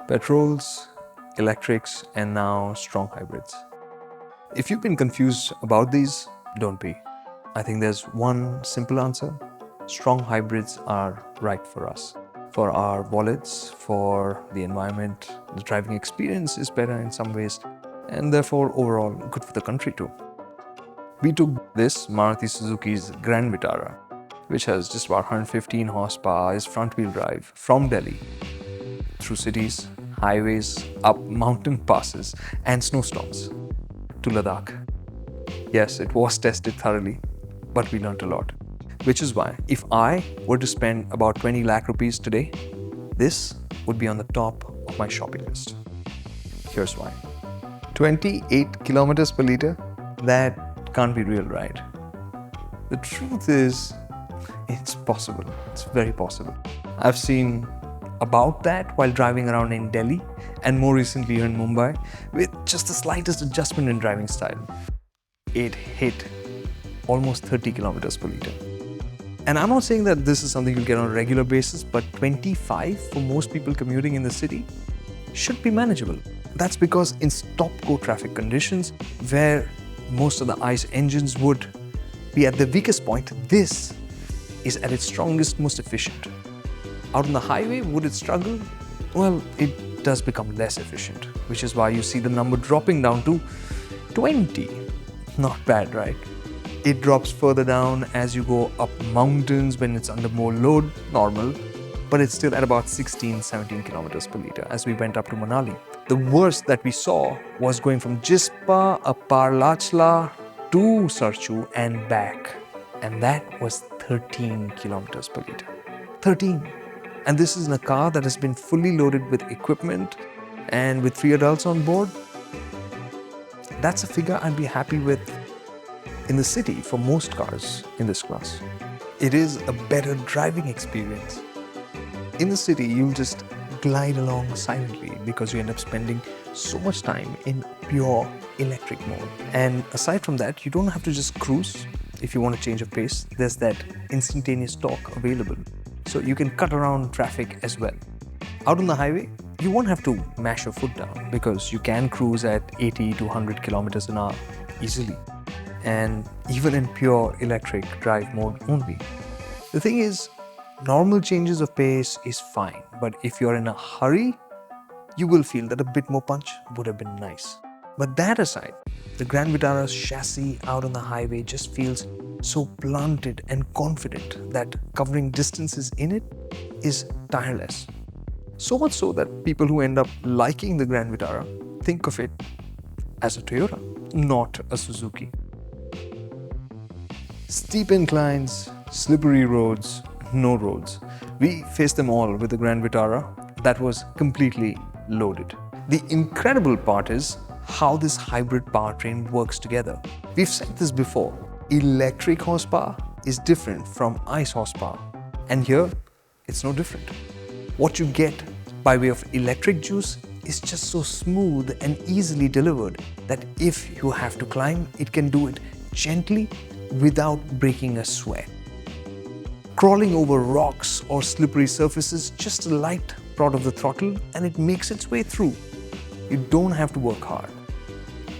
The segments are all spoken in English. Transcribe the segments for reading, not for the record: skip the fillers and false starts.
Petrols, electrics, and now strong hybrids. If you've been confused about these, don't be. I think there's one simple answer. Strong hybrids are right for us. For our wallets, for the environment, the driving experience is better in some ways, and therefore overall good for the country too. We took this Maruti Suzuki's Grand Vitara, which has just about 115 horsepower, is front-wheel drive from Delhi, through cities, highways, up mountain passes and snowstorms, to Ladakh. Yes, it was tested thoroughly, but we learned a lot. Which is why, if I were to spend about 20 lakh rupees today, this would be on the top of my shopping list. Here's why. 28 kilometers per liter? That can't be real, right? The truth is, it's possible. It's very possible. I've seen about that while driving around in Delhi and more recently here in Mumbai with just the slightest adjustment in driving style. It hit almost 30 kilometers per liter. And I'm not saying that this is something you'll get on a regular basis, but 25 for most people commuting in the city should be manageable. That's because in stop-go traffic conditions, where most of the ICE engines would be at the weakest point, this is at its strongest, most efficient. Out on the highway, would it struggle? Well, it does become less efficient, which is why you see the number dropping down to 20. Not bad, right? It drops further down as you go up mountains when it's under more load, normal, but it's still at about 16-17 kilometers per liter as we went up to Manali. The worst that we saw was going from Jispa, Aparlachla to Sarchu and back. And that was 13 kilometers per liter. 13. And this is in a car that has been fully loaded with equipment and with 3 adults on board. That's a figure I'd be happy with in the city for most cars in this class. It is a better driving experience. In the city, you'll just glide along silently because you end up spending so much time in pure electric mode. And aside from that, you don't have to just cruise. If you want to change of pace, there's that instantaneous torque available. So you can cut around traffic as well. Out on the highway, you won't have to mash your foot down because you can cruise at 80 to 100 kilometers an hour easily. And even in pure electric drive mode only. The thing is, normal changes of pace is fine, but if you're in a hurry, you will feel that a bit more punch would have been nice. But that aside, the Grand Vitara's chassis out on the highway just feels so blunted and confident that covering distances in it is tireless. So much so that people who end up liking the Grand Vitara think of it as a Toyota, not a Suzuki. Steep inclines, slippery roads, no roads. We faced them all with the Grand Vitara that was completely loaded. The incredible part is how this hybrid powertrain works together. We've said this before. Electric horsepower is different from ICE horsepower. And here, it's no different. What you get by way of electric juice is just so smooth and easily delivered that if you have to climb, it can do it gently without breaking a sweat. Crawling over rocks or slippery surfaces, just a light prod of the throttle and it makes its way through. You don't have to work hard.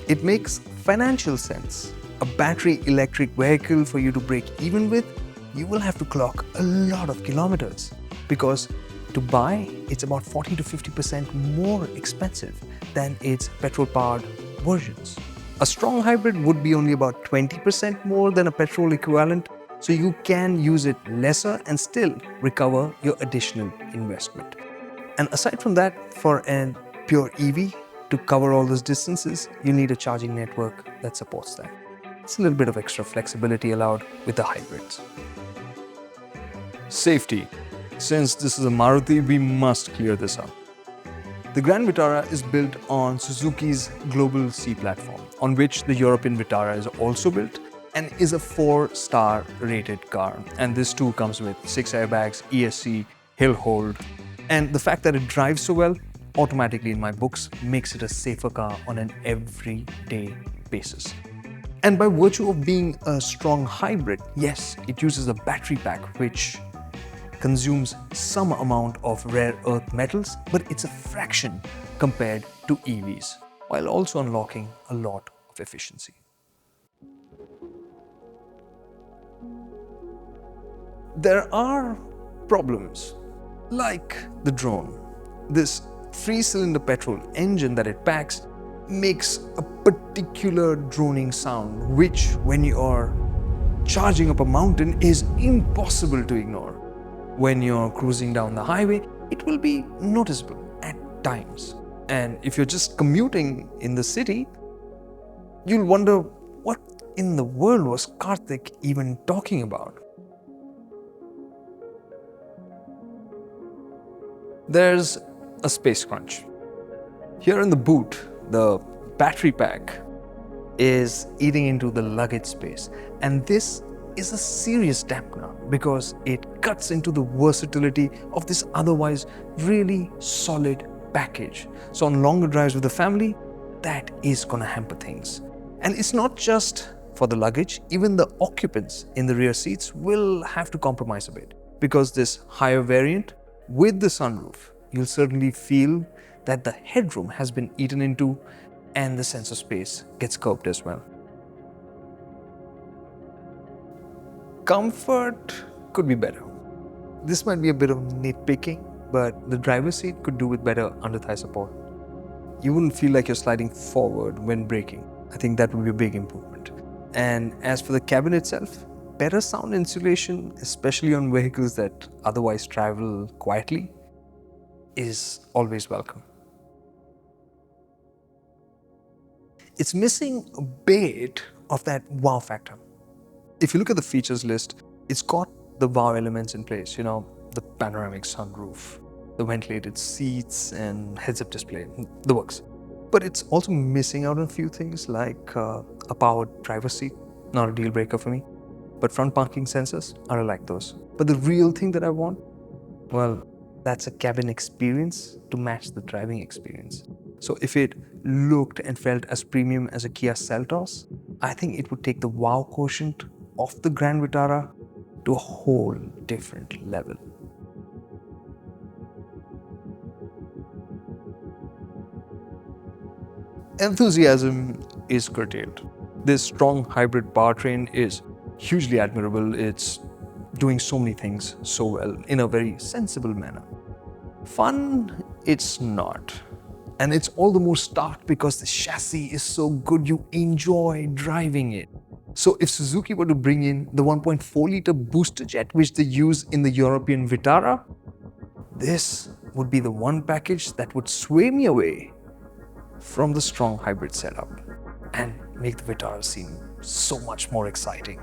It makes financial sense. A battery electric vehicle for you to break even with, you will have to clock a lot of kilometers because to buy, it's about 40 to 50% more expensive than its petrol-powered versions. A strong hybrid would be only about 20% more than a petrol equivalent, so you can use it lesser and still recover your additional investment. And aside from that, for a pure EV, to cover all those distances, you need a charging network that supports that. It's a little bit of extra flexibility allowed with the hybrids. Safety. Since this is a Maruti, we must clear this up. The Grand Vitara is built on Suzuki's Global C platform, on which the European Vitara is also built and is a 4-star rated car. And this too comes with 6 airbags, ESC, hill hold. And the fact that it drives so well, automatically in my books, makes it a safer car on an everyday basis. And by virtue of being a strong hybrid, yes, it uses a battery pack which consumes some amount of rare earth metals, but it's a fraction compared to EVs, while also unlocking a lot of efficiency. There are problems, like the drone. This 3-cylinder petrol engine that it packs makes a particular droning sound, which when you are charging up a mountain is impossible to ignore. When you're cruising down the highway, it will be noticeable at times. And if you're just commuting in the city, you'll wonder what in the world was Karthik even talking about. There's a space crunch. Here in the boot, the battery pack is eating into the luggage space, and this is a serious dampener because it cuts into the versatility of this otherwise really solid package. So on longer drives with the family, that is gonna hamper things. And it's not just for the luggage, even the occupants in the rear seats will have to compromise a bit, because this higher variant with the sunroof, you'll certainly feel that the headroom has been eaten into and the sense of space gets curbed as well. Comfort could be better. This might be a bit of nitpicking, but the driver's seat could do with better under-thigh support. You wouldn't feel like you're sliding forward when braking. I think that would be a big improvement. And as for the cabin itself, better sound insulation, especially on vehicles that otherwise travel quietly, is always welcome. It's missing a bit of that wow factor. If you look at the features list, it's got the wow elements in place, the panoramic sunroof, the ventilated seats and heads-up display, the works. But it's also missing out on a few things like a powered driver's seat, not a deal breaker for me. But front parking sensors, I like those. But the real thing that I want, well, that's a cabin experience to match the driving experience. So if it looked and felt as premium as a Kia Seltos, I think it would take the wow quotient of the Grand Vitara to a whole different level. Enthusiasm is curtailed. This strong hybrid powertrain is hugely admirable. It's doing so many things so well in a very sensible manner. Fun, it's not. And it's all the more stark because the chassis is so good, you enjoy driving it. So if Suzuki were to bring in the 1.4-liter booster jet which they use in the European Vitara, this would be the one package that would sway me away from the strong hybrid setup and make the Vitara seem so much more exciting.